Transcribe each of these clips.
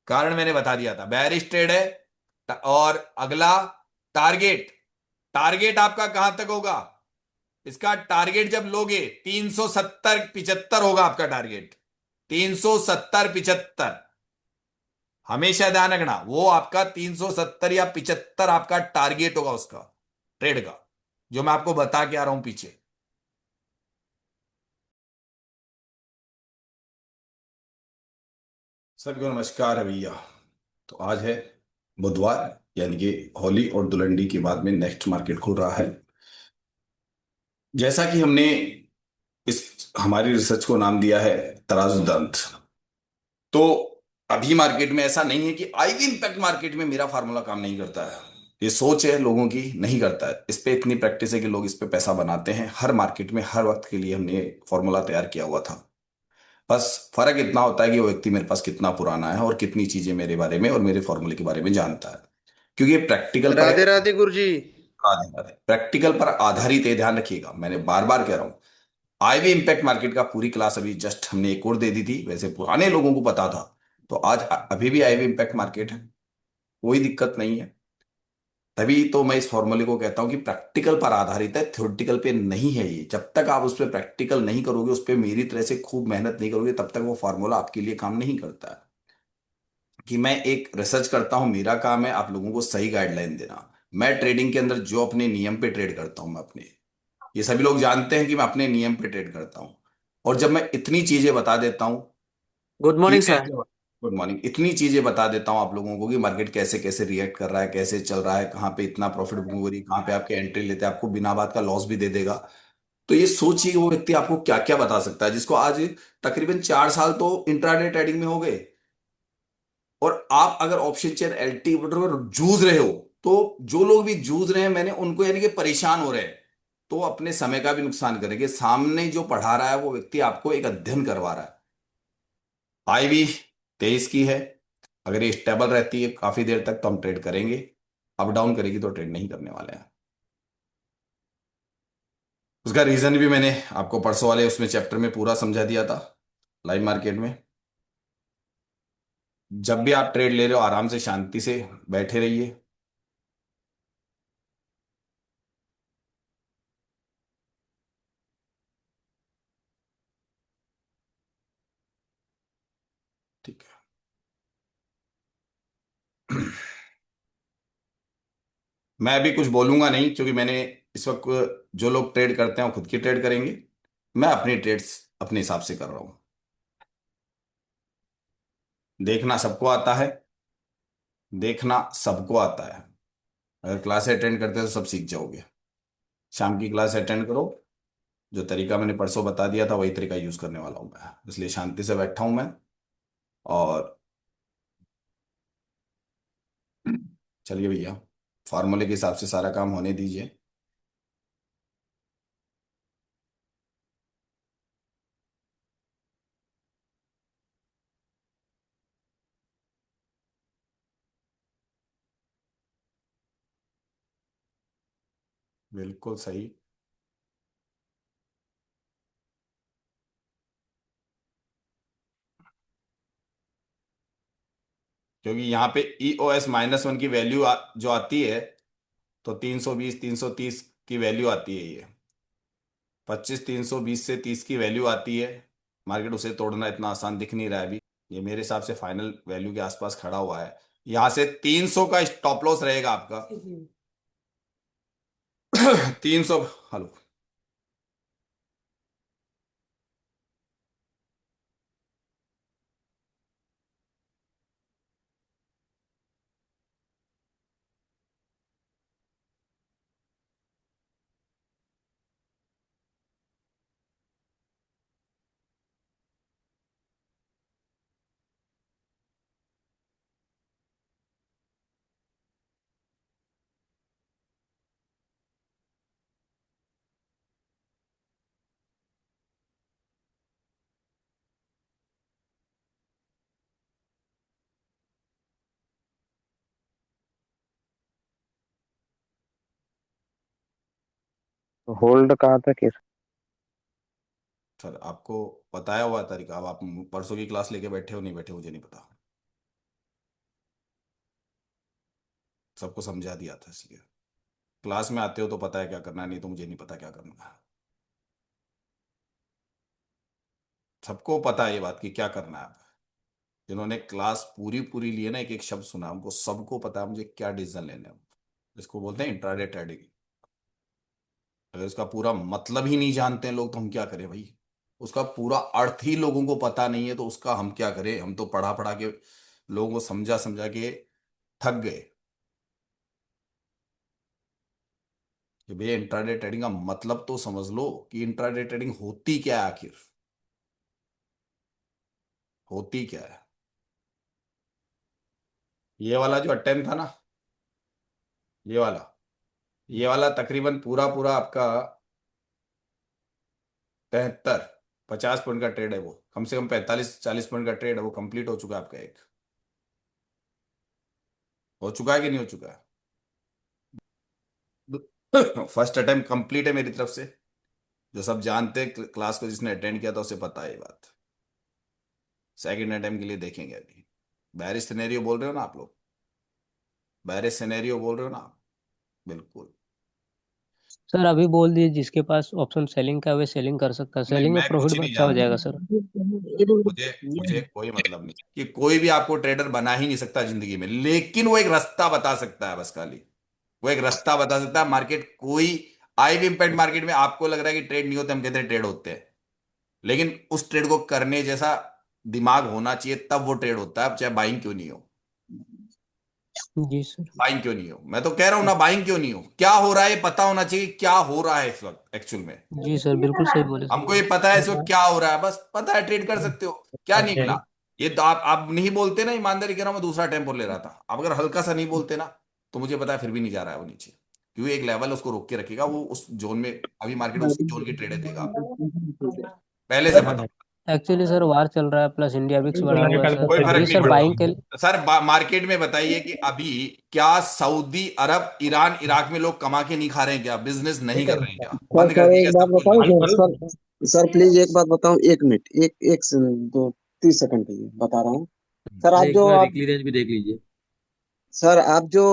कारण मैंने बता दिया था, बेयरिश ट्रेड है। और अगला, टारगेट। टारगेट आपका कहां तक होगा? इसका टारगेट जब लोगे 370 75 होगा आपका टारगेट। 370 75। हमेशा ध्यान रखना, वो आपका 370 या 75 आपका टारगेट होगा उसका, ट्रेड का, जो मैं आपको बता के आ रहा हूं पीछे। सभी को नमस्कार है भैया। तो आज है बुधवार, यानी कि होली और धुलंडी के बाद में नेक्स्ट मार्केट खुल रहा है। जैसा कि हमने इस हमारी रिसर्च को नाम दिया है तराजू दंत। तो अभी मार्केट में ऐसा नहीं है कि आईवी इंपैक्ट मार्केट में मेरा फार्मूला काम नहीं करता है। ये सोच है लोगों की, नहीं करता है। इस पे इतनी प्रैक्टिस है कि लोग इस पे पैसा बनाते हैं। हर मार्केट में हर वक्त के लिए हमने फॉर्मूला तैयार किया हुआ था। बस फर्क इतना होता है कि वो व्यक्ति मेरे पास कितना पुराना है और कितनी चीजें मेरे बारे में और मेरे फॉर्मूले के बारे में जानता है। क्योंकि ये प्रैक्टिकल पर राधे राधे गुरुजी। आधारित है, प्रैक्टिकल पर आधारित है, ध्यान रखिएगा। मैंने बार बार कह रहा हूं, आईवी इम्पैक्ट मार्केट का पूरी क्लास अभी जस्ट हमने एक और दे दी थी। वैसे पुराने लोगों को पता था। तो आज अभी भी आईवी इम्पैक्ट मार्केट है, कोई दिक्कत नहीं है। तभी तो मैं इस फॉर्मूले को कहता हूं कि प्रैक्टिकल पर आधारित है, थ्योरेटिकल पे नहीं है। ये जब तक आप उस पर प्रैक्टिकल नहीं करोगे, उस पर मेरी तरह से खूब मेहनत नहीं करोगे, तब तक वो फार्मूला आपके लिए काम नहीं करता है। कि मैं एक रिसर्च करता हूं, मेरा काम है आप लोगों को सही गाइडलाइन देना। मैं ट्रेडिंग के अंदर जो अपने नियम पे ट्रेड करता हूं, मैं अपने, ये सभी लोग जानते हैं कि मैं अपने नियम पे ट्रेड करता हूं। और जब मैं इतनी चीजें बता देता हूं गुड कि मॉर्निंग सर। गुड मॉर्निंग, इतनी चीजें बता देता हूं आप लोगों को कि मार्केट कैसे कैसे रिएक्ट कर रहा है, कैसे चल रहा है, कहाँ पे इतना प्रॉफिट बुक हो रही, कहाँ पे आपके एंट्री लेते हैं, आपको बिना बात का लॉस भी दे देगा। तो ये सोचिए वो व्यक्ति आपको क्या क्या बता सकता है, जिसको आज तकरीबन 4 साल तो इंट्राडे ट्रेडिंग में हो गए। और आप अगर ऑप्शन चेन एलटी जूझ रहे हो, तो जो लोग भी जूझ रहे हैं, मैंने उनको यानी कि परेशान हो रहे हैं, तो अपने समय का भी नुकसान करेंगे। सामने जो पढ़ा रहा है वो व्यक्ति आपको एक अध्ययन करवा रहा है। आईवी 23 की है। अगर ये स्टेबल रहती है काफी देर तक तो हम ट्रेड करेंगे। अप डाउन करेगी तो ट्रेड नहीं करने वाले हैं। उसका रीजन भी मैंने आपको परसों वाले उसमें चैप्टर में पूरा समझा दिया था, लाइव मार्केट में। जब भी आप ट्रेड ले रहे हो, आराम से शांति से बैठे रहिए। ठीक है। मैं अभी कुछ बोलूंगा नहीं, क्योंकि मैंने इस वक्त जो लोग ट्रेड करते हैं वो खुद की ट्रेड करेंगे। मैं अपनी ट्रेड्स अपने हिसाब से कर रहा हूं। देखना सबको आता है, देखना सबको आता है। अगर क्लास अटेंड करते हो तो सब सीख जाओगे। शाम की क्लास अटेंड करो। जो तरीका मैंने परसों बता दिया था वही तरीका यूज करने वाला हूं मैं, इसलिए शांति से बैठा हूं मैं। और चलिए भैया, फार्मूले के हिसाब से सारा काम होने दीजिए। बिल्कुल सही। क्योंकि यहाँ पे EOS-1 की वैल्यू जो आती है, तो 320 330 की वैल्यू आती है ये। 25 320 से 30 की वैल्यू आती है। मार्केट उसे तोड़ना इतना आसान दिख नहीं रहा है अभी। ये मेरे हिसाब से फाइनल वैल्यू के आसपास खड़ा हुआ है। यहाँ से 300 का स्टॉप लॉस रहेगा आपका। 300। हेलो। होल्ड कहाँ तक है? सर आपको बताया हुआ तरीका, अब आप परसों की क्लास लेके बैठे हो नहीं बैठे मुझे नहीं पता। सबको समझा दिया था, इसलिए क्लास में आते हो तो पता है क्या करना है, नहीं तो मुझे नहीं पता क्या करना है। सबको पता है ये बात कि क्या करना है। जिन्होंने क्लास पूरी पूरी ली है ना, एक एक शब्द सुना, उनको सबको पता है मुझे क्या डिसीजन लेने हैं। इसको बोलते हैं इंट्राडे ट्रेडिंग। अगर इसका पूरा मतलब ही नहीं जानते हैं लोग तो हम क्या करें भाई। उसका पूरा अर्थ ही लोगों को पता नहीं है तो उसका हम क्या करें। हम तो पढ़ा पढ़ा के लोगों को समझा समझा के थक गए कि भैया इंट्राडे ट्रेडिंग का मतलब तो समझ लो कि इंट्राडे ट्रेडिंग होती क्या है आखिर, होती क्या है। ये वाला जो अटेम्प्ट था ना, ये वाला, ये वाला तकरीबन पूरा पूरा आपका 73 50 पॉइंट का ट्रेड है। वो कम से कम 45 40 पॉइंट का ट्रेड है, वो कंप्लीट हो चुका है आपका एक। हो चुका है कि नहीं हो चुका है? फर्स्ट अटेम्प्ट कंप्लीट है मेरी तरफ से। जो सब जानते हैं क्लास को, जिसने अटेंड किया था उसे पता है ये बात। सेकंड अटेम्प्ट के लिए देखेंगे अभी। बैरिश सिनेरियो बोल रहे हो ना आप लोग, बैरिश सिनेरियो बोल रहे हो ना आप? बिल्कुल। सर अभी बोल दिए जिसके पास ऑप्शन सेलिंग का है वे सेलिंग कर सकता है, नहीं, सेलिंग में मैं प्रॉफिट कुछ में नहीं अच्छा हो जानता। जाएगा सर। मुझे मुझे कोई मतलब नहीं कि कोई भी आपको ट्रेडर बना ही नहीं सकता जिंदगी में, लेकिन वो एक रास्ता बता सकता है बस खाली। वो एक रास्ता बता सकता है। मार्केट कोई, आई भी इम्पैक्ट मार्केट में आपको लग रहा है कि ट्रेड नहीं होते, हम कहते हैं ट्रेड होते हैं। लेकिन उस ट्रेड को करने जैसा दिमाग होना चाहिए, तब वो ट्रेड होता है, अब चाहे बाइंग क्यों नहीं हो। जी सर। बाइंग क्यों नहीं हो, मैं तो कह रहा हूं ना, बाइंग क्यों नहीं हो। क्या हो रहा है ये पता होना चाहिए, क्या हो रहा है इस वक्त एक्चुअल में। जी सर बिल्कुल सही बोले हमको ये पता है इस वक्त क्या हो रहा है, बस पता है, ट्रेड कर सकते हो। क्या निकला, ये तो आप नहीं बोलते ना, ईमानदारी कह रहा हूं, मैं दूसरा टेम्पो ले रहा था। आप अगर हल्का सा नहीं बोलते ना, तो मुझे पता है फिर भी नहीं जा रहा है वो नीचे। क्योंकि एक लेवल उसको रोक के रखेगा, वो उस जोन में, अभी मार्केट उसी जोन की ट्रेड देगा, पहले से सर। पता। एक्चुअली सर वार चल रहा है प्लस इंडिया विक्स बढ़ा हुआ है सर, कोई फर्क अभी नहीं सर पड़ता बाइंग के लिए। सर। मार्केट में बताइए कि अभी क्या सऊदी अरब ईरान इराक में लोग कमा के नहीं खा रहे हैं क्या, बिजनेस नहीं कर रहे हैं क्या, सर बंद कर सर दिया एक क्या बात सब कुछ बताऊं धंधा। सर प्लीज एक बात बताऊं, 1 मिनट, एक एक दो 30 सेकंड के लिए बता रहा हूँ। सर अरे एक मिनट वीकली रेंज भी देख लीजिए। आप जो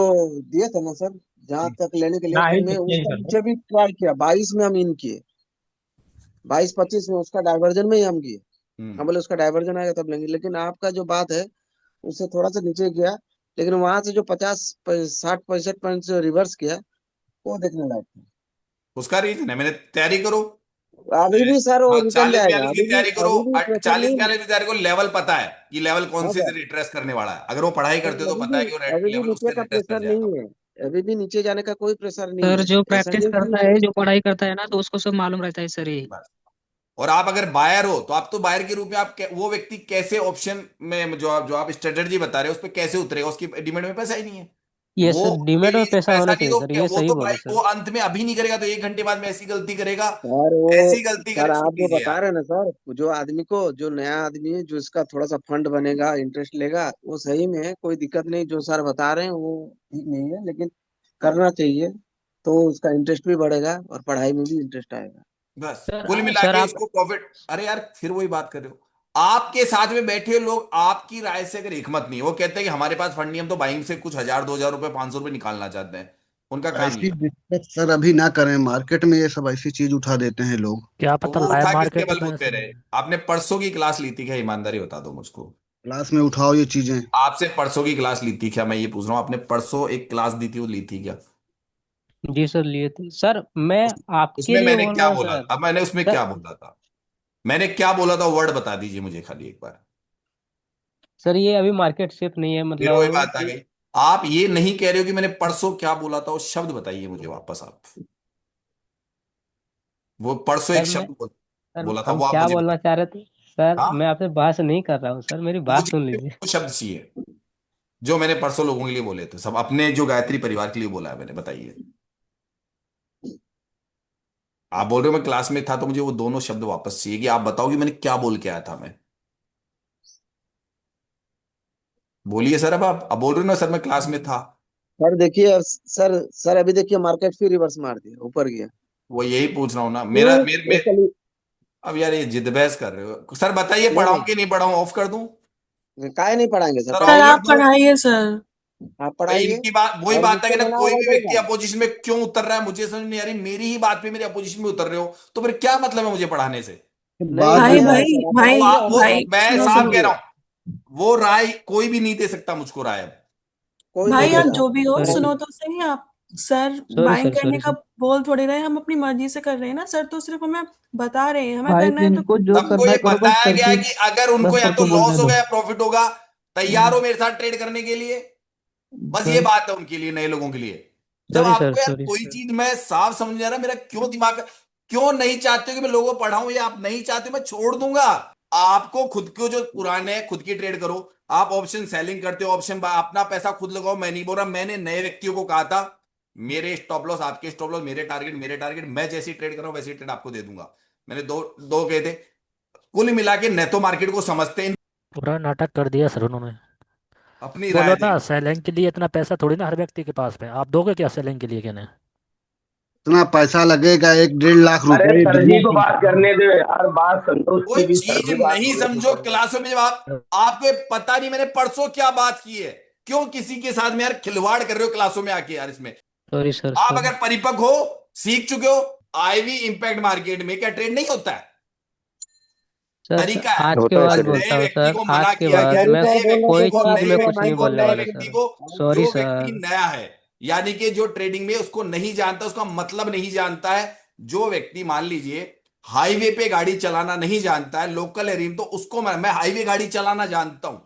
दिए थे ना सर, जहां तक लेने के लिए, तो मैं उसका नीचे भी ट्राई किया, 22 में हम इन किए, 22 25 में उसका डाइवर्जन में ही हम किए। हम हम्म। बोले उसका डाइवर्जन आएगा तब लेंगे, लेकिन आपका जो बात है उससे थोड़ा सा नीचे गया। लेकिन वहां से जो 50 60 65 पॉइंट से रिवर्स किया, वो देखने लायक था। उसका रीजन है, मैंने तैयारी करो। अभी भी सर वो हाँ, रिटर्न 40 42 जाएगा, की तैयारी करो। अभी भी प्रेशर 40 नहीं। 42 की तैयारी करो, लेवल पता है कि लेवल कौन हाँ सी से सर, रिट्रेस करने वाला है। अगर वो पढ़ाई करते हो तो अभी पता भी है कि वो अभी भी लेवल नीचे उससे का रिट्रेस कर प्रेशर जाएगा। नहीं है। अभी भी नीचे जाने का कोई प्रेशर नहीं सर है। जो ऐसा प्रैक्टिस नहीं कि करता है जो पढ़ाई करता है ना तो उसको सब मालूम रहता है सर ये। बस। और आप अगर बायर हो तो आप तो बायर के रूप में आप वो व्यक्ति कैसे ऑप्शन में जो आप स्ट्रेटजी बता रहे हो उस पर कैसे उतरेगा, उसकी डिमेंड में पैसा ही नहीं है। ये वो सर उसके डीमेट में लिए पैसा पैसा होना नहीं चाहिए तो सर, क्या, ये वो सही तो बोले भाई सर। वो अंत में अभी नहीं करेगा तो 1 घंटे बाद में ऐसी गलती करेगा, सर ऐसी गलती सर करे, छोड़ आप जो दीजिए बता यार। रहे हैं ना सर, जो आदमी को, जो नया आदमी है, जो इसका थोड़ा सा फंड बनेगा, इंटरेस्ट लेगा, वो सही में है, कोई दिक्कत नहीं। जो सर बता रहे हैं वो ठीक नहीं है, लेकिन करना चाहिए, तो उसका इंटरेस्ट भी बढ़ेगा और पढ़ाई में भी इंटरेस्ट आएगा। बस सर कुल मिला सर के आप। इसको प्रॉफिट। अरे यार फिर वही बात कर रहे हो। आपके साथ में बैठे लोग आपकी राय से अगर एकमत नहीं है, वो कहते हैं कि हमारे पास फंड नहीं, हम तो बाइंग से कुछ 1000 2000 रुपए 500 रुपए निकालना चाहते हैं, उनका काम ये ऐसी है। दिक्कत सर अभी ना करें, मार्केट में ये सब ऐसी चीज उठा देते हैं लोग। क्या तो पता वो लाइव उठा किसके मार्केट में बल तो बूते ऐसा नहीं रहे। है। आपने परसों की क्लास ली थी क्या, ईमानदारी बता दो मुझको। क्लास में उठाओ ये चीजें। आपसे परसों की क्लास ली थी क्या, मैं ये पूछ रहा हूँ, आपने परसों एक क्लास दी थी, वो ली थी क्या? जी सर लिए थे सर, मैं आपके उसमें लिए मैंने बोल क्या रहा हूँ बोला सर। था, अब मैंने उसमें सर क्या बोला था, मैंने क्या बोला था, वर्ड बता दीजिए मुझे खाली एक बार। सर ये अभी मार्केट सेफ नहीं है फिर वही मतलब बात आ गई। आप ये नहीं कह रहे हो कि मैंने परसों क्या बोला था, वो शब्द बताइए मुझे वापस आप। वो परसों सर एक मैं शब्द सर बोला था, हम वो आप क्या मुझे बोलना बताइए। चाह रहे थे सर, हाँ, मैं आपसे बहस नहीं कर रहा हूँ सर, मेरी बात मुझे सुन सिर्फ लीजिए। वो शब्द चाहिए जो मैंने परसों लोगों के लिए बोले थे, सब अपने जो गायत्री परिवार के लिए बोला है मैंने, बताइए। आप बोल रहे हो मैं क्लास में था, तो मुझे वो दोनों शब्द वापस चाहिए कि आप बताओ कि मैंने क्या बोल के आया था मैं। बोलिए सर, अब बोल रहे हो ना सर मैं क्लास में था। सर देखिए, सर अभी देखिए, मार्केट फिर रिवर्स मार दिया, ऊपर गया। वो यही पूछ रहा हूं ना, क्यों? मेरा मेरे वो मेरे चलिए। अब यार ये जिद बहस कर रहे हो सर, बताइए नहीं पढ़ाऊं कि नहीं पढ़ाऊं, ऑफ कर दूं, नहीं, काहे नहीं पढ़ाएंगे सर, सर सर ऑफ पढ़ाइए। कर आप दूं। पढ़ाइए सर। आप भाई पढ़ाइए, इनकी बात वही और बात है जिसको कि ना, देना कोई होगा भी व्यक्ति देगा। अपोजिशन में क्यों उतर रहा है मुझे समझ में नहीं आ रही। मेरी ही बात पे मेरे अपोजिशन में उतर रहे हो तो फिर क्या मतलब है मुझे पढ़ाने से। नहीं बात नहीं भाई देखो, आया भाई सर, आप भाई पढ़ाइए, आप वो भाई मैं सुनो साफ सुनो। कह समझिए। रहा हूं, वो राय कोई भी नहीं दे सकता मुझको राय अब। कोई नहीं भाई आप देखो देगा। जो भी हो सॉरी सुनो तो सही। आप सर सॉरी बाइंग सर, करने सॉरी का सर। बोल थोड़ी रहे, हम अपनी मर्जी से कर रहे हैं ना सर, तो सिर्फ हमें बता रहे हैं हमें भाई करना है तो। जिनको जो सबको करना ये है करो, बस बताया सर गया है की कि अगर उनको बस या सर तो को बोलने लॉस होगा दो। या प्रॉफिट होगा, तैयार हो मेरे साथ ट्रेड करने के लिए। बस ये सर बात है उनके लिए, नए लोगों के लिए। जब सॉरी सर, आपको यार सॉरी कोई सर। चीज मैं साफ समझ नहीं आ रहा, मेरा क्यों दिमाग, क्यों नहीं चाहते हो कि मैं लोगों को पढ़ाऊं, या आप नहीं चाहते हो मैं छोड़ दूंगा। आपको खुद को जो पुराने हैं खुद की ट्रेड करो। आप ऑप्शन सेलिंग करते हो, ऑप्शन अपना पैसा खुद लगाओ। मैं नहीं बोल रहा, मैंने नए व्यक्तियों को कहा था मेरे स्टॉप लॉस आपके स्टॉप लॉस, मेरे टारगेट मैं जैसी ट्रेड कर रहा हूं वैसी ट्रेड आपको दे दूंगा। मैंने दो दो कहे थे। कुल मिला के न तो मार्केट को समझते हैं, पूरा नाटक कर दिया सर उन्होंने। अपनी बोलो राय ना, देंगे। सेलिंग के लिए इतना पैसा थोड़ी ना हर व्यक्ति के पास में, आप दोगे क्या सेलिंग के लिए कहने। इतना पैसा लगेगा, 1-1.5 लाख अरे रुपए सर जी बिजनेस को बात करना। करने दो यार, बात संतोष कोई की भी, सर चीज भी बात नहीं बोले थे समझो पहले। क्लासों में, जब आपको ये पता नहीं मैंने परसों क्या बात की है। क्यों किसी के साथ में यार खिलवाड़ कर रहे हो क्लासों में आके यार इसमें। सॉरी सर, आप सॉरी। अगर परिपक्व हो, सीख चुके हो, आईवी इंपैक्ट मार्केट में क्या ट्रेड नहीं होता है, सर सर, तरीका है। आज के होता है बाद बस सर जी। नए बोलता हूँ व्यक्ति सर, को मना आज के किया गया, बाद मैं सर नए बोल रहे व्यक्तियों कोई हैं को, सर, चीज आप नए में थोड़ा कुछ नहीं व्यक्ति माइक को, बोलने को। वाला नए सर। व्यक्ति को। सॉरी जो व्यक्ति सर। नया है, यानी कि जो ट्रेडिंग में उसको नहीं जानता, उसका मतलब नहीं जानता है। जो व्यक्ति मान लीजिए हाईवे पे गाड़ी चलाना नहीं जानता है, लोकल एरिया में, तो उसको मैं हाईवे गाड़ी चलाना जानता हूं।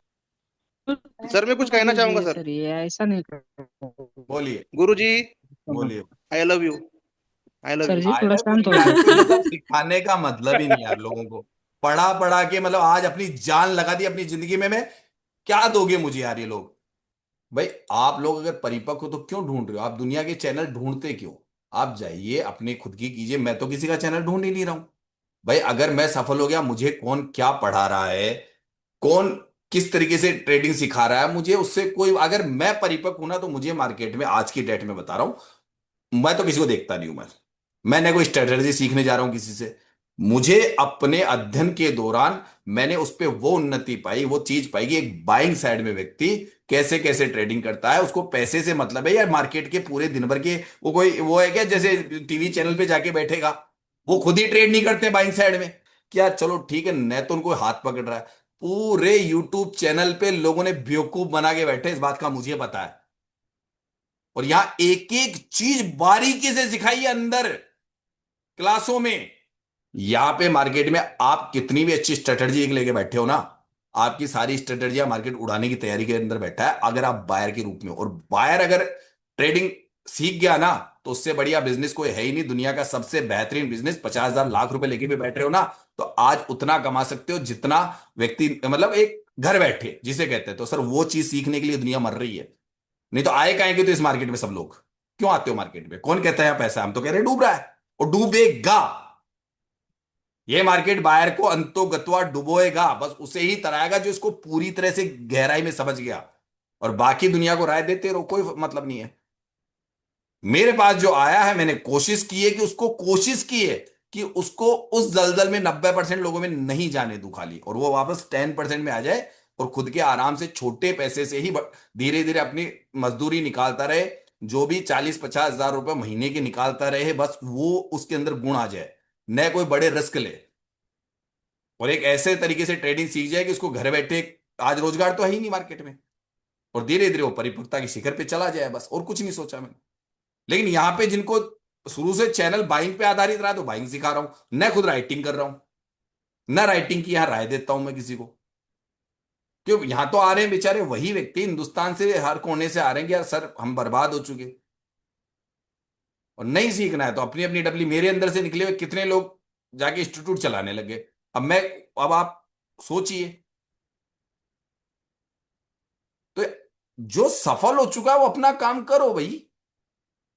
सर मैं कुछ कर कहना चाहूंगा लीजिए सर। सर, ये ऐसा नहीं कर। बोलिए, गुरुजी, बोलिए। I love you. I love sir you. जी आई थोड़ा लव यू शांत हो यार, जाए। तो ये सब सिखाने का मतलब ही नहीं यार लोगों को। पढ़ा पढ़ा के मतलब आज अपनी जान लगा दी अपनी जिंदगी में। मैं क्या दोगे मुझे यार ये लोग। भाई आप लोग अगर परिपक्व हो तो क्यों ढूंढ रहे हो, आप दुनिया के चैनल ढूंढते क्यों। आप जाइए अपने खुद की कीजिए, मैं तो किसी का चैनल ढूंढ ही नहीं रहा हूं। भाई अगर मैं सफल हो गया, मुझे कौन क्या पढ़ा रहा है, कौन किस तरीके से ट्रेडिंग सिखा रहा है, मुझे उससे कोई, अगर मैं परिपक्व हूं ना तो मुझे मार्केट में आज की डेट में बता रहा हूं, मैं तो किसी को देखता नहीं हूं। मैं कोई स्ट्रेटजी सीखने जा रहा हूं किसी से। मुझे अपने अध्ययन के दौरान मैंने उस पर वो उन्नति पाई, वो चीज पाई कि एक बाइंग साइड में व्यक्ति कैसे कैसे ट्रेडिंग करता है, उसको पैसे से मतलब है या मार्केट के पूरे दिन भर के, वो कोई वो है क्या जैसे टीवी चैनल पे जाके बैठेगा, वो खुद ही ट्रेड नहीं करते बाइंग साइड में। क्या चलो ठीक है, न तो उनको हाथ पकड़ रहा है, पूरे यूट्यूब चैनल पे लोगों ने बेवकूफ बना के बैठे, इस बात का मुझे पता है। और यहां एक एक चीज बारीकी से सिखाई है अंदर क्लासों में। यहां पे मार्केट में आप कितनी भी अच्छी स्ट्रेटजी लेके बैठे हो ना, आपकी सारी स्ट्रेटजियां मार्केट उड़ाने की तैयारी के अंदर बैठा है, अगर आप बायर के रूप में हो। और बायर अगर ट्रेडिंग सीख गया ना, तो उससे बढ़िया बिजनेस कोई है ही नहीं। दुनिया का सबसे बेहतरीन बिजनेस, 50,000 लाख रुपए लेके भी बैठ रहे हो ना, तो आज उतना कमा सकते हो जितना व्यक्ति, मतलब एक घर बैठे जिसे कहते हैं। तो सर वो चीज सीखने के लिए दुनिया मर रही है। नहीं तो आए काहे के तो इस मार्केट में सब लोग क्यों आते हो मार्केट में, कौन कहता है यहाँ पैसा, हम तो कह रहे हैं डूब रहा है और डूबेगा। ये मार्केट बायर को अंतो गत्वा डुबोएगा, बस उसे ही तराएगा जो इसको पूरी तरह से गहराई में समझ गया। और बाकी दुनिया को राय देते रहो, कोई मतलब नहीं है। मेरे पास जो आया है, मैंने कोशिश की है कि उसको, कोशिश की है कि उसको उस दलदल में 90% लोगों में नहीं जाने दूं खाली, और वो वापस 10% में आ जाए और खुद के आराम से छोटे पैसे से ही धीरे धीरे अपनी मजदूरी निकालता रहे। जो भी 40-50 हजार रुपए महीने के निकालता रहे, बस वो उसके अंदर गुण आ जाए, न कोई बड़े रिस्क ले, और एक ऐसे तरीके से ट्रेडिंग सीख जाए कि उसको घर बैठे, आज रोजगार तो है ही नहीं मार्केट में, और धीरे धीरे वो परिपक्वता की शिखर पे चला जाए, बस और कुछ नहीं सोचा मैंने। लेकिन यहां पे जिनको शुरू से चैनल बाइंग पे आधारित रहा, तो बाइंग सिखा रहा हूं, न खुद राइटिंग कर रहा हूं, न राइटिंग की यहां राय देता हूं मैं किसी को। क्यों, यहां तो आ रहे हैं बेचारे वही व्यक्ति हिंदुस्तान से हर कोने से आ रहे हैं कि यार सर हम बर्बाद हो चुके, और नहीं सीखना है तो अपनी अपनी डबली, मेरे अंदर से निकले हुए कितने लोग जाके इंस्टीट्यूट चलाने लगे। अब मैं, अब आप सोचिए, तो जो सफल हो चुका है वो अपना काम करो भाई,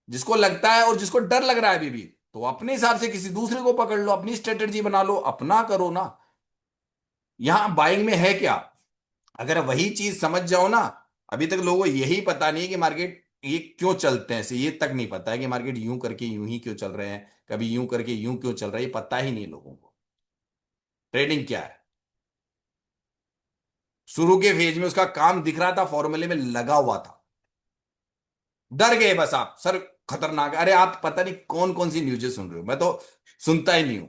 जिसको लगता है और जिसको डर लग रहा है अभी भी, तो अपने हिसाब से किसी दूसरे को पकड़ लो, अपनी स्ट्रेटेजी बना लो, अपना करो ना। यहां बाइंग में है क्या, अगर वही चीज समझ जाओ ना। अभी तक लोगों को यही पता नहीं है कि मार्केट ये क्यों चलते हैं, ये तक नहीं पता है कि मार्केट यूं करके यूं ही क्यों चल रहे हैं, कभी यूं करके यूं क्यों चल रहा है, ये पता ही नहीं लोगों को ट्रेडिंग क्या है। शुरू के फेज में उसका काम दिख रहा था, फॉर्मूले में लगा हुआ था, डर गए बस आप सर, खतरनाक। अरे आप पता नहीं कौन कौन सी न्यूज़ें सुन रहे हो, मैं तो सुनता ही नहीं हूं।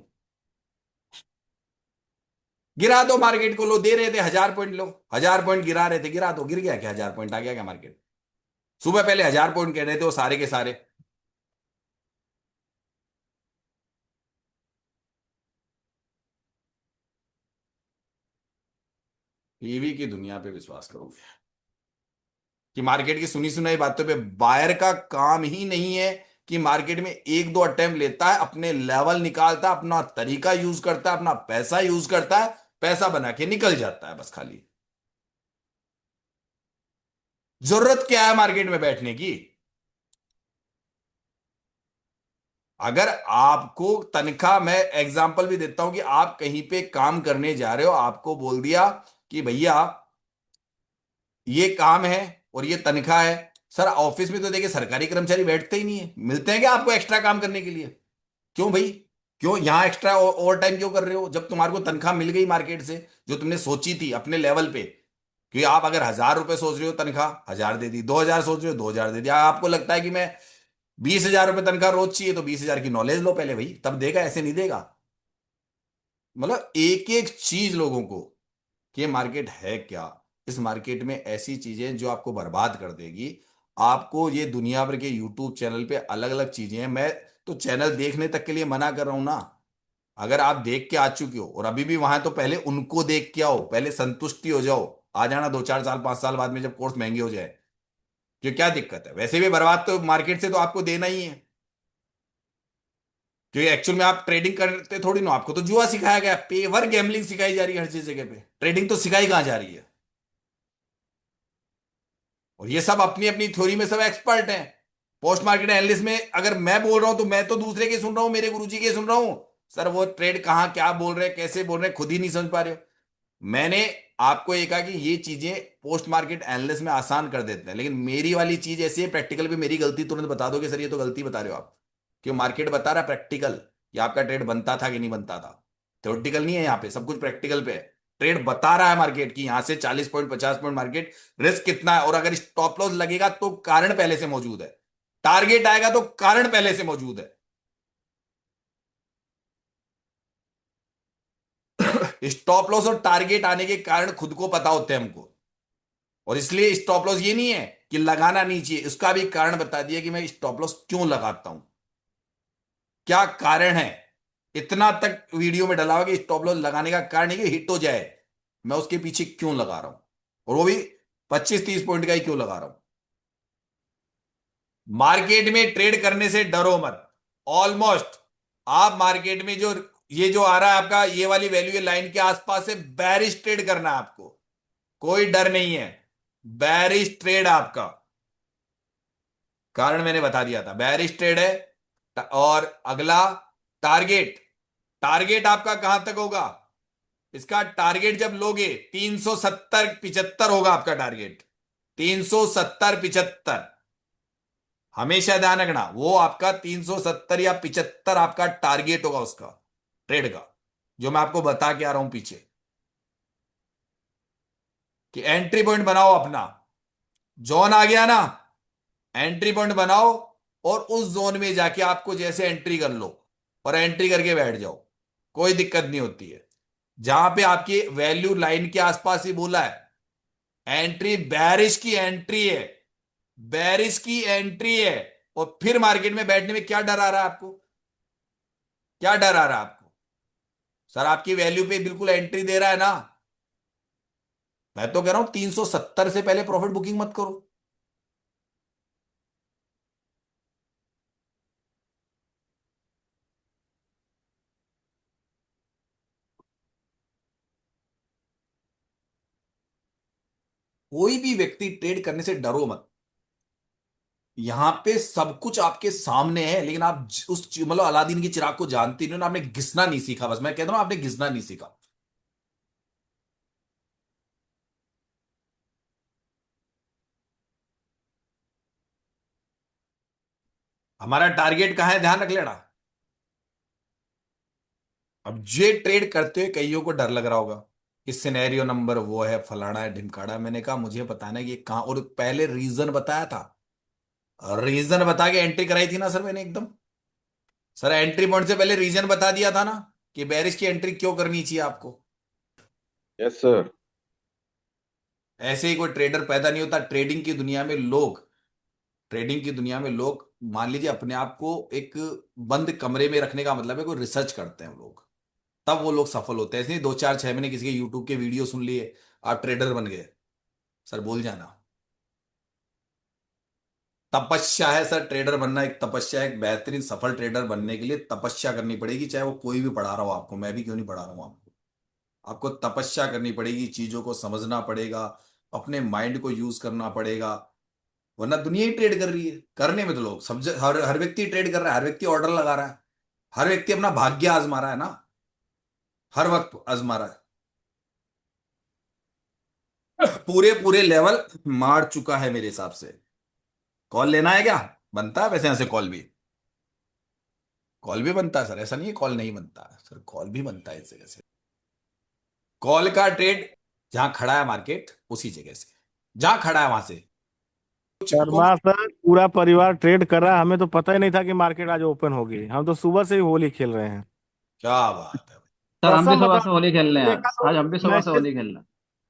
गिरा दो मार्केट को, लो दे रहे थे 1000 पॉइंट, लो 1000 पॉइंट गिरा रहे थे, गिरा दो, गिर गया क्या? 1000 पॉइंट आ गया क्या मार्केट? सुबह पहले 1000 पॉइंट कह रहे थे वो सारे के सारे। टीवी की दुनिया पे विश्वास करोगे कि मार्केट की सुनी सुनाई बातों पे? बायर का काम ही नहीं है कि मार्केट में एक दो अटेम्प्ट लेता है, अपने लेवल निकालता है, अपना तरीका यूज करता है, अपना पैसा यूज करता है, पैसा बना के निकल जाता है बस खाली। जरूरत क्या है मार्केट में बैठने की? अगर आपको तनख्वाह, मैं एग्जांपल भी देता हूं कि आप कहीं पे काम करने जा रहे हो, आपको बोल दिया कि भैया ये काम है और ये तनख्वाह है। सर ऑफिस में तो देखिए सरकारी कर्मचारी बैठते ही नहीं है, मिलते हैं क्या आपको एक्स्ट्रा काम करने के लिए? क्यों भाई? क्यों यहां एक्स्ट्रा ओवर टाइम क्यों कर रहे हो जब तुम्हारे को तनख्वाह मिल गई मार्केट से जो तुमने सोची थी अपने लेवल पे? कि आप अगर 1000 रुपए सोच रहे हो तनख्वाह, 1000 दे दी, 2000 सोच रहे हो 2000 दे दिया। आपको लगता है कि मैं 20,000 रुपए तनख्वाह रोज चाहिए तो 20,000 की नॉलेज लो पहले भाई, तब देगा, ऐसे नहीं देगा। मतलब एक एक चीज लोगों को कि ये मार्केट है क्या। इस मार्केट में ऐसी चीजें जो आपको बर्बाद कर देगी। आपको ये दुनिया भर के यूट्यूब चैनल पे अलग अलग चीजें हैं, मैं तो चैनल देखने तक के लिए मना कर रहा हूं ना। अगर आप देख के आ चुके हो और अभी भी वहां, तो पहले उनको देख के आओ, पहले संतुष्टि हो जाओ। आ जाना 2 4 साल 5 साल बाद में जब कोर्स महंगे हो जाए। क्यों, क्या दिक्कत है? वैसे भी बर्बाद तो मार्केट से तो आपको देना ही है। क्योंकि एक्चुअल में आप ट्रेडिंग करते थोड़ी ना, आपको तो जुआ सिखाया गया, पेवर गैम्बलिंग सिखाई जा रही है हर चीज जगह पे, ट्रेडिंग तो सिखाई कहां जा रही है? और ये सब अपनी अपनी थ्योरी में सब एक्सपर्ट हैं। पोस्ट मार्केट एनालिस्ट में अगर मैं बोल रहा हूं तो मैं तो दूसरे के सुन रहा हूं, मेरे गुरुजी के सुन रहा हूं। सर वो ट्रेड कहाँ क्या बोल रहे हैं, कैसे बोल रहे हैं, खुद ही नहीं समझ पा रहे हो। मैंने आपको ये कहा कि ये चीजें पोस्ट मार्केट एनालिस्ट में आसान कर देते हैं, लेकिन मेरी वाली चीज ऐसी है, प्रैक्टिकल पे मेरी गलती तुरंत बता दोगे सर ये तो गलती बता रहे हो आप। क्यों? मार्केट बता रहा है प्रैक्टिकल कि आपका ट्रेड बनता था कि नहीं बनता था। थ्योरेटिकल नहीं है, यहाँ पे सब कुछ प्रैक्टिकल पे है। ट्रेड बता रहा है मार्केट की यहां से 40 पॉइंट 50 पॉइंट मार्केट रिस्क कितना है, और अगर स्टॉप लॉस लगेगा तो कारण पहले से मौजूद है, टारगेट आएगा तो कारण पहले से मौजूद है। स्टॉप लॉस और टारगेट आने के कारण खुद को पता होते हैं हमको। और इसलिए स्टॉप लॉस ये नहीं है कि लगाना नहीं चाहिए, उसका भी कारण बता दिया कि मैं स्टॉप लॉस क्यों लगाता हूं, क्या कारण है। इतना तक वीडियो में डला हुआ कि स्टॉप लॉस लगाने का कारण है कि हिट हो जाए, मैं उसके पीछे क्यों लगा रहा हूं, और वो भी 25 30 पॉइंट का ही क्यों लगा रहा हूं। मार्केट में ट्रेड करने से डरो मत। ऑलमोस्ट आप मार्केट में जो ये जो आ रहा है आपका, ये वाली वैल्यू ये लाइन के आसपास से बैरिश ट्रेड करना है आपको, कोई डर नहीं है। बैरिश ट्रेड आपका, कारण मैंने बता दिया था, बैरिश ट्रेड है। और अगला टारगेट, टारगेट आपका कहां तक होगा? इसका टारगेट जब लोगे 370 75 होगा आपका टारगेट, 370 75। हमेशा ध्यान रखना वो आपका 370 या 75 आपका टारगेट होगा उसका ट्रेड का, जो मैं आपको बता के आ रहा हूं पीछे। कि एंट्री पॉइंट बनाओ अपना, जोन आ गया ना, एंट्री पॉइंट बनाओ, और उस जोन में जाके आपको जैसे एंट्री कर लो और एंट्री करके बैठ जाओ, कोई दिक्कत नहीं होती है। जहां पे आपकी वैल्यू लाइन के आसपास ही बोला है एंट्री, बैरिश की एंट्री है, बैरिश की एंट्री है। और फिर मार्केट में बैठने में क्या डर आ रहा है आपको? क्या डर आ रहा है आपको? सर आपकी वैल्यू पे बिल्कुल एंट्री दे रहा है ना। मैं तो कह रहा हूं 370 से पहले प्रॉफिट बुकिंग मत करो। कोई भी व्यक्ति ट्रेड करने से डरो मत। यहां पे सब कुछ आपके सामने है, लेकिन आप मतलब अलादीन की चिराग को जानते नहीं हो ना, आपने घिसना नहीं सीखा। बस मैं कहता हूं आपने घिसना नहीं सीखा। हमारा टारगेट कहां है, ध्यान रख लेना। अब जे ट्रेड करते हुए कईयों को डर लग रहा होगा कि सिनेरियो नंबर वो है, फलाना है, ढिमकाड़ा है। मैंने कहा मुझे बताना है कि ये कहां, और पहले रीजन बताया था। रीजन बता के एंट्री कराई थी ना सर मैंने एकदम। सर एंट्री पॉइंट से पहले रीजन बता दिया था ना कि बेरिश की एंट्री क्यों करनी चाहिए आपको। Yes sir. ऐसे ही कोई ट्रेडर पैदा नहीं होता। ट्रेडिंग की दुनिया में लोग मान लीजिए अपने आप को एक बंद कमरे में रखने का मतलब है कोई रिसर्च करते हैं लोग, तब वो लोग सफल होते हैं। इसलिए 2 4 6 महीने किसी के यूट्यूब के वीडियो सुन लिए आप ट्रेडर बन गए, सर भूल जाना। तपस्या है सर, ट्रेडर बनना एक तपस्या है। एक बेहतरीन सफल ट्रेडर बनने के लिए तपस्या करनी पड़ेगी, चाहे वो कोई भी पढ़ा रहा हो आपको, मैं भी क्यों नहीं पढ़ा रहा हूं आपको। आपको तपस्या करनी पड़ेगी, चीजों को समझना पड़ेगा, अपने माइंड को यूज करना पड़ेगा, वरना दुनिया ही ट्रेड कर रही है। करने में तो लोग सब हर हर व्यक्ति ट्रेड कर रहा है, हर व्यक्ति ऑर्डर लगा रहा है, हर व्यक्ति अपना भाग्य आजमा रहा है ना, हर वक्त आजमा रहा है। पूरे पूरे लेवल मार चुका है मेरे हिसाब से। कॉल लेना है क्या? बनता है वैसे यहाँ से कॉल भी बनता है सर, ऐसा नहीं है कॉल नहीं बनता है सर, कॉल भी बनता है इस जगह से। कॉल का ट्रेड जहां खड़ा है मार्केट उसी जगह से, जहां खड़ा है वहां से शर्मा सर पूरा परिवार ट्रेड कर रहा है, हमें तो पता ही नहीं था कि मार्केट आज ओपन होगी। हम तो सुबह से ही होली खेल रहे हैं। क्या बात है। सर हम भी कसम सुबह बता, से होली खेल रहे हैं देखा आज हम भी तो सुबह से मैसेज होली खेल रहे हैं।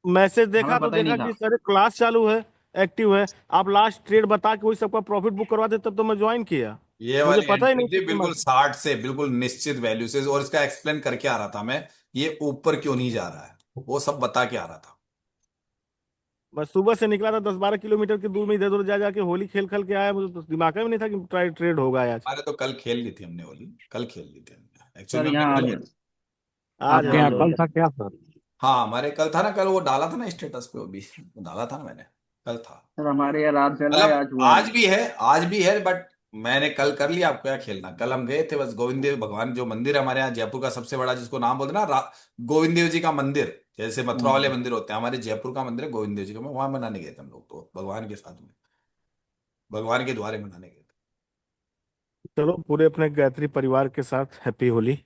मैसेज हमें देखा तो पता ही नहीं देखा था। कि सर क्लास चालू है, एक्टिव है। आप लास्ट ट्रेड बता के वही सबका प्रॉफिट बुक करवाते तब तो मैं ज्वाइन किया। ये मुझे वाली पता ही एंट्री नहीं थी था कि बिल्कुल 60 से बिल्कुल निश्चित वैल्यू से, और इसका एक्सप्लेन करके आ रहा था मैं, ये ऊपर क्यों नहीं जा रहा है वो सब बता के आ रहा था। मैं सुबह से निकला था, 10 12 किलोमीटर की दूर में इधर उधर जा जाके होली खेल खेल के आया। मुझे तो दिमाग में नहीं था कि ट्रेड होगा आज। अरे तो कल खेल ली थी हमने होली, कल खेल ली थी हमने एक्चुअल सर में यहाँ आज हमने आज आपके है यहाँ आज कल है। था क्या सर? हाँ हमारे कल था ना, कल वो डाला था ना स्टेटस पे, वो भी डाला था ना मैंने, कल था। सर हमारे यहाँ रात चला है, मतलब आज हुआ नहीं। आज भी है बट मैंने कल कर लिया। आपको क्या खेलना, कल हम गए थे बस गोविंद देव भगवान जो मंदिर है हमारे यहाँ जयपुर का सबसे बड़ा, जिसको नाम बोलते हैं ना गोविंद देव जी का मंदिर। जैसे मथुरा वाले मंदिर होते हैं, हमारे जयपुर का मंदिर है गोविंद देव जी का, वहां मनाने गए थे हम लोग, तो भगवान के साथ में, भगवान के द्वारे मनाने गए थे। चलो पूरे अपने गायत्री परिवार के साथ हैप्पी होली।